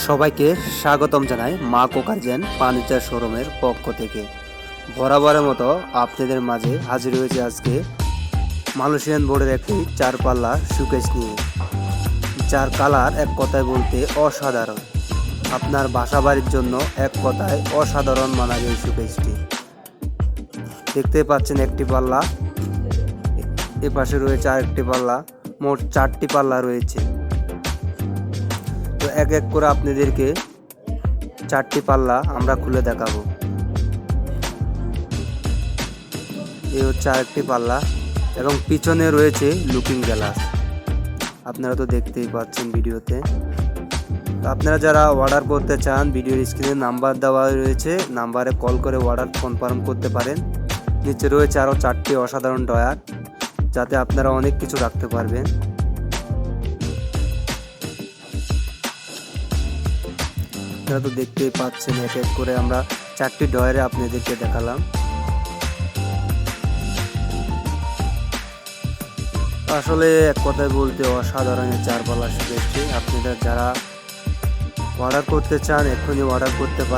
সবাইকে স্বাগতম জানাই মা কোকারজেন ফার্নিচার শোরুমের পক্ষ থেকে। বরাবরের মতো আপনাদের মাঝে হাজির হয়েছে আজকে মালয়েশিয়ান বোর্ডের একটি চারপাল্লা শোকেস নিয়ে, যার কালার এক কথায় বলতে অসাধারণ। আপনার বাসা বাড়ির জন্য এক কথায় অসাধারণ মানাবে এই শোকেসটি। দেখতে পাচ্ছেন একটি পাল্লা, এ পাশে রয়েছে আরেকটি পাল্লা, মোট 4টি পাল্লা রয়েছে। তো এক এক করে আপনাদেরকে 4টি পাল্লা আমরা খুলে দেখাবো। এই হচ্ছে আরেকটি পাল্লা এবং পিছনে রয়েছে লুকিং গ্লাস, আপনারা তো দেখতেই পাচ্ছেন ভিডিওতে। তো আপনারা যারা অর্ডার করতে চান, ভিডিওর স্ক্রিনে নাম্বার দেওয়া রয়েছে, নাম্বারে কল করে অর্ডার কনফার্ম করতে পারেন। নিচে রয়েছে আরও 4টি অসাধারণ ড্রয়ার, যাতে আপনারা অনেক কিছু রাখতে পারবেন। আপনারা তো দেখতেই পাচ্ছেন এক এক করে আমরা 4টি ড্রয়ারে আপনাদেরকে দেখালাম। আসলে এক কথায় বলতে অসাধারণ চারপাল্লা শোকেসটি। আপনারা যারা অর্ডার করতে চান এক্ষুনি অর্ডার করতে পারেন।